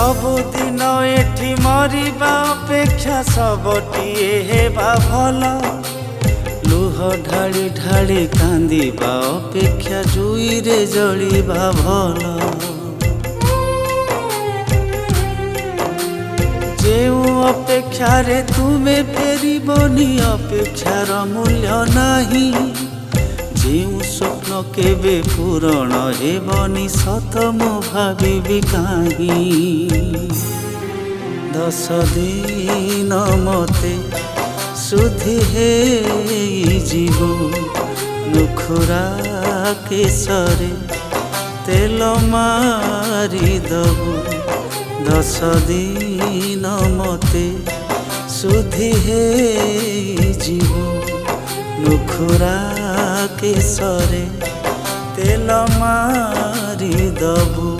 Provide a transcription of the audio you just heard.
सबुदिन एठी मरिबा अपेक्षा सबटिए हेबा भल। लुह ढाली ढाली कांदिबा अपेक्षा जुईरे जलिबा भल। जेउ अपेक्षारे तुमे फेरिबनी अपेक्षार मूल्य नाही। जेउ स्वप्न केबे पूरण हेबनी सत मु भाविबी काहीं। 10 दिन मते सुधी हेइजिब नुखुरा केशरे तेल मारिदबु। 10 दिन मते सुधी हेइजिब नुखुरा केशरे तेल मारिदबु।